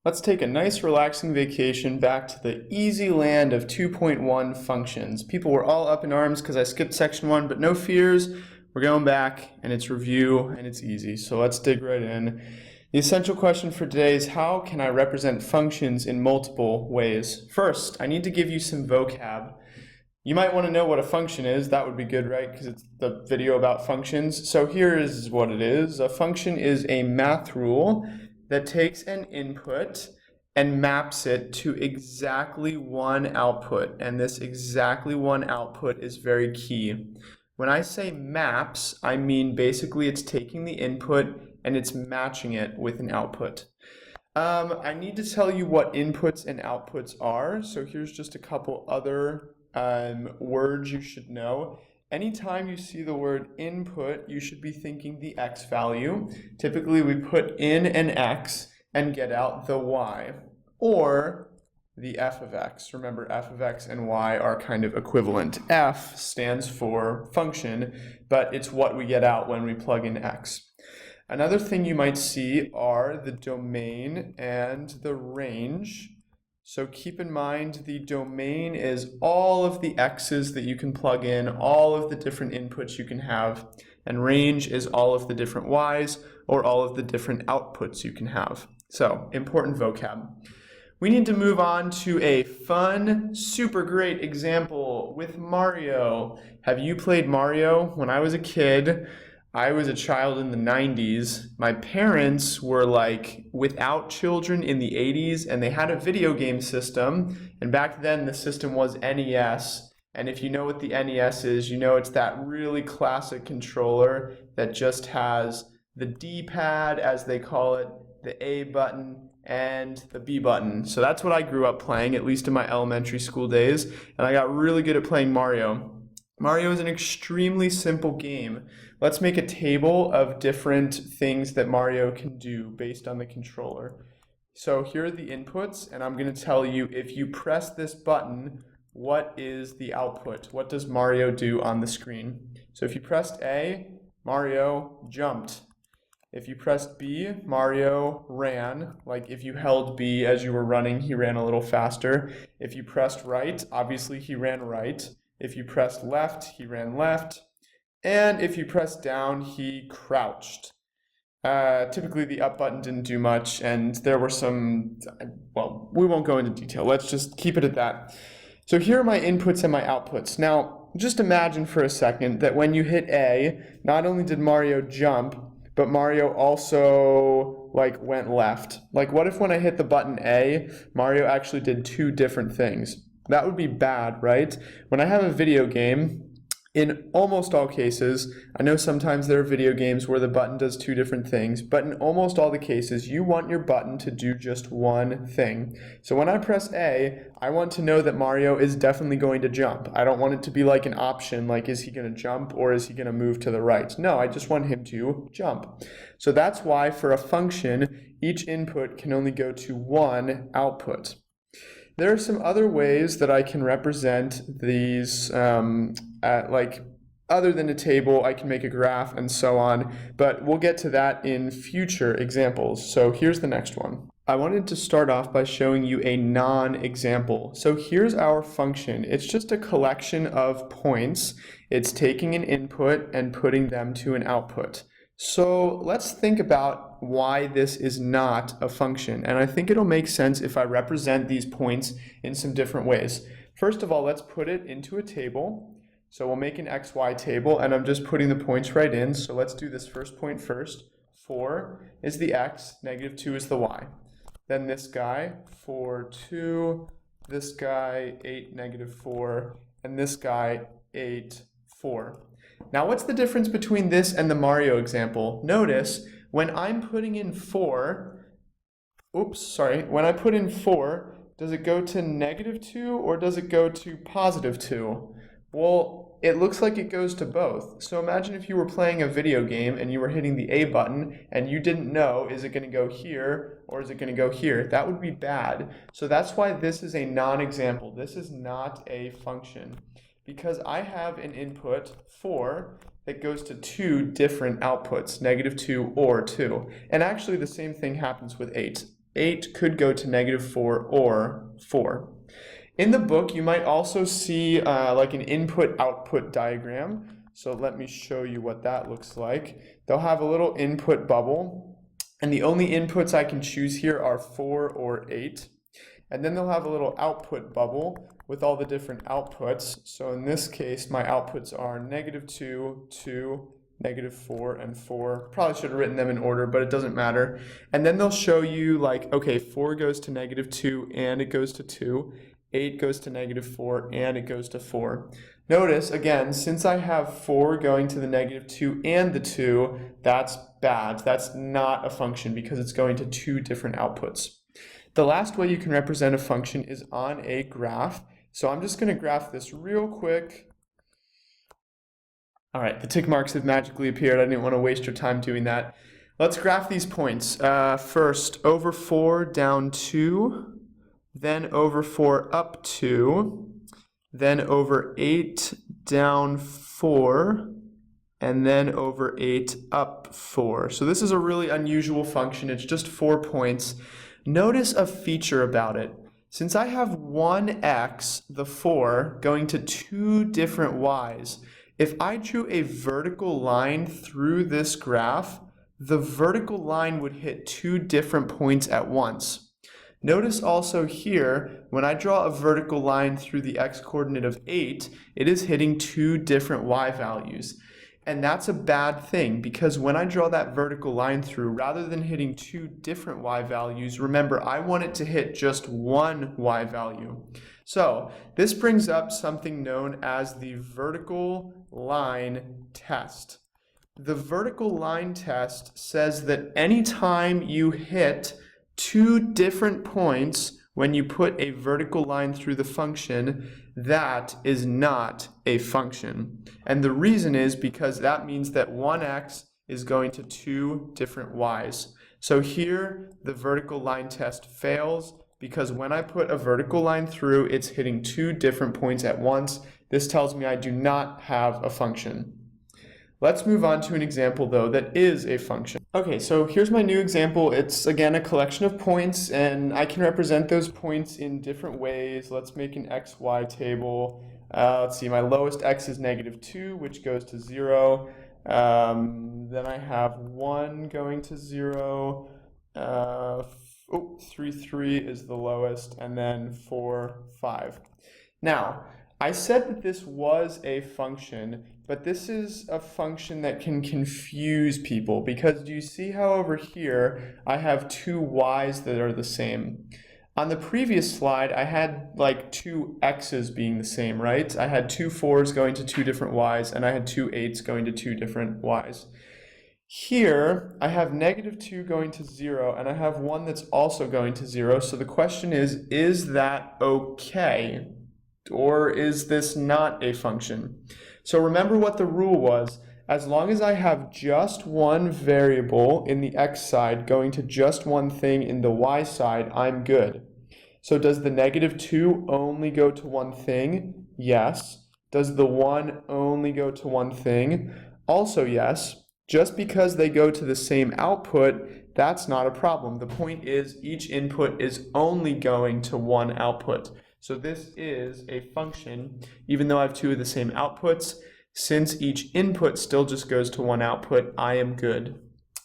Let's take a nice relaxing vacation back to the easy land of 2.1 functions. People were all up in arms because I skipped section 1, but no fears. We're going back and it's review and it's easy. So let's dig right in. The essential question for today is how can I represent functions in multiple ways? First, I need to give you some vocab. You might want to know what a function is. That would be good, right? Because it's the video about functions. So here is what it is. A function is a math rule that takes an input and maps it to exactly one output. And this exactly one output is very key. When I say maps, I mean basically it's taking the input and it's matching it with an output. I need to tell you what inputs and outputs are. So here's just a couple other words you should know. Anytime you see the word input, you should be thinking the x value. Typically, we put in an x and get out the y, or the f of x. Remember, f of x and y are kind of equivalent. F stands for function, but it's what we get out when we plug in x. Another thing you might see are the domain and the range. So keep in mind the domain is all of the x's that you can plug in, all of the different inputs you can have, and range is all of the different y's or all of the different outputs you can have. So important vocab. We need to move on to a fun, super great example with Mario. Have you played Mario? When I was a kid, I was a child in the 90s. My parents were like without children in the 80s, and they had a video game system. And back then the system was NES. And if you know what the NES is, you know it's that really classic controller that just has the D-pad, as they call it, the A button, and the B button. So that's what I grew up playing, at least in my elementary school days. And I got really good at playing Mario. Mario is an extremely simple game. Let's make a table of different things that Mario can do based on the controller. So here are the inputs, and I'm going to tell you if you press this button, what is the output? What does Mario do on the screen? So if you pressed A, Mario jumped. If you pressed B, Mario ran. Like if you held B as you were running, he ran a little faster. If you pressed right, obviously he ran right. If you pressed left, he ran left. And if you pressed down, he crouched. Typically the up button didn't do much, and there were some, well, we won't go into detail. Let's just keep it at that. So here are my inputs and my outputs. Now, just imagine for a second that when you hit A, not only did Mario jump, but Mario also went left. Like what if when I hit the button A, Mario actually did two different things? That would be bad, right? When I have a video game, in almost all cases, I know sometimes there are video games where the button does two different things, but in almost all the cases, you want your button to do just one thing. So when I press A, I want to know that Mario is definitely going to jump. I don't want it to be like an option, like is he going to jump or is he going to move to the right? No, I just want him to jump. So that's why for a function, each input can only go to one output. There are some other ways that I can represent these, other than a table, I can make a graph and so on, but we'll get to that in future examples. So here's the next one. I wanted to start off by showing you a non-example. So here's our function. It's just a collection of points. It's taking an input and putting them to an output. So let's think about why this is not a function. And I think it'll make sense if I represent these points in some different ways. First of all, let's put it into a table. So we'll make an XY table, and I'm just putting the points right in. So let's do this first point first. 4 is the X, -2 is the Y. Then this guy, 4, 2, this guy, 8, -4, and this guy, 8, 4. Now what's the difference between this and the Mario example? Notice when I'm putting in 4, when I put in 4, does it go to -2 or does it go to +2? Well, it looks like it goes to both. So imagine if you were playing a video game and you were hitting the A button and you didn't know, is it going to go here or is it going to go here? That would be bad. So that's why this is a non-example. This is not a function. Because I have an input 4 that goes to two different outputs, -2 or 2. And actually the same thing happens with 8. 8 could go to -4 or 4. In the book, you might also see like an input-output diagram. So let me show you what that looks like. They'll have a little input bubble, and the only inputs I can choose here are 4 or 8. And then they'll have a little output bubble with all the different outputs. So in this case, my outputs are -2, 2, -4, and 4. Probably should have written them in order, but it doesn't matter. And then they'll show you like, okay, 4 goes to -2 and it goes to 2. 8 goes to -4 and it goes to 4. Notice, again, since I have 4 going to the -2 and the 2, that's bad. That's not a function because it's going to two different outputs. The last way you can represent a function is on a graph. So I'm just going to graph this real quick. All right, the tick marks have magically appeared. I didn't want to waste your time doing that. Let's graph these points. First, over 4 down 2. Then over 4 up 2, then over 8 down 4, and then over 8 up 4. So this is a really unusual function. It's just 4 points. Notice a feature about it. Since I have one x, the 4, going to two different y's, if I drew a vertical line through this graph, the vertical line would hit two different points at once. Notice also here, when I draw a vertical line through the x-coordinate of 8, it is hitting two different y values. And that's a bad thing, because when I draw that vertical line through, rather than hitting two different y values, remember, I want it to hit just one y value. So this brings up something known as the vertical line test. The vertical line test says that anytime you hit two different points when you put a vertical line through the function, that is not a function. And the reason is because that means that one x is going to two different y's. So here, the vertical line test fails because when I put a vertical line through, it's hitting two different points at once. This tells me I do not have a function. Let's move on to an example, though, that is a function. Okay, so here's my new example. It's, again, a collection of points, and I can represent those points in different ways. Let's make an xy table. Let's see, my lowest x is -2, which goes to 0. Then I have 1 going to 0. 3, 3 is the lowest, and then 4, 5. Now, I said that this was a function, but this is a function that can confuse people because do you see how over here I have two y's that are the same? On the previous slide, I had like two x's being the same, right? I had two 4s going to two different y's, and I had two 8s going to two different y's. Here, I have -2 going to 0, and I have one that's also going to 0. So the question is that okay? Or is this not a function? So remember what the rule was. As long as I have just one variable in the x side going to just one thing in the y side, I'm good. So does the -2 only go to one thing? Yes. Does the 1 only go to one thing? Also yes. Just because they go to the same output, that's not a problem. The point is each input is only going to one output. So this is a function, even though I have two of the same outputs. Since each input still just goes to one output, I am good.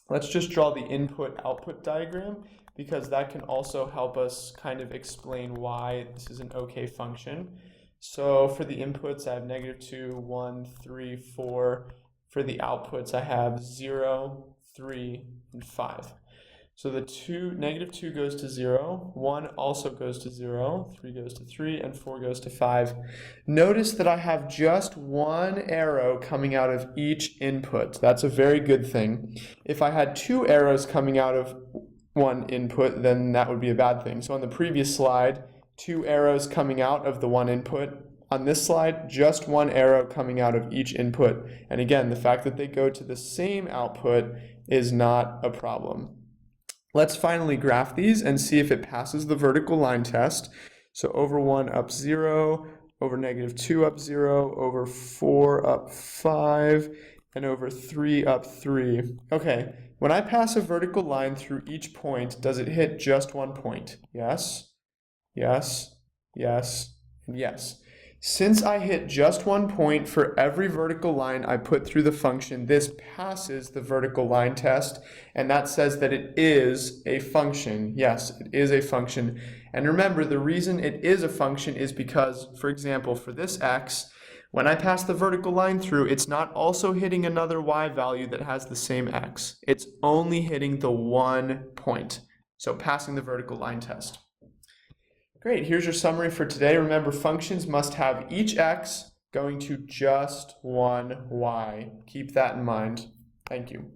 Let's just draw the input-output diagram because that can also help us kind of explain why this is an okay function. So for the inputs, I have -2, 1, 3, 4. For the outputs, I have 0, 3, and 5. So the -2 goes to 0, 1 also goes to 0, 3 goes to 3, and 4 goes to 5. Notice that I have just one arrow coming out of each input. That's a very good thing. If I had two arrows coming out of one input, then that would be a bad thing. So on the previous slide, two arrows coming out of the one input. On this slide, just one arrow coming out of each input. And again, the fact that they go to the same output is not a problem. Let's finally graph these and see if it passes the vertical line test. So over 1 up 0, over -2 up 0, over 4 up 5, and over 3 up 3. Okay, When I pass a vertical line through each point, does it hit just one point? Yes, yes, yes, and yes. Since I hit just one point for every vertical line I put through the function, this passes the vertical line test, and that says that it is a function. Yes, it is a function. And remember, the reason it is a function is because, for example, for this x, when I pass the vertical line through, it's not also hitting another y value that has the same x. It's only hitting the one point. So passing the vertical line test. Great, here's your summary for today. Remember, functions must have each x going to just one y. Keep that in mind. Thank you.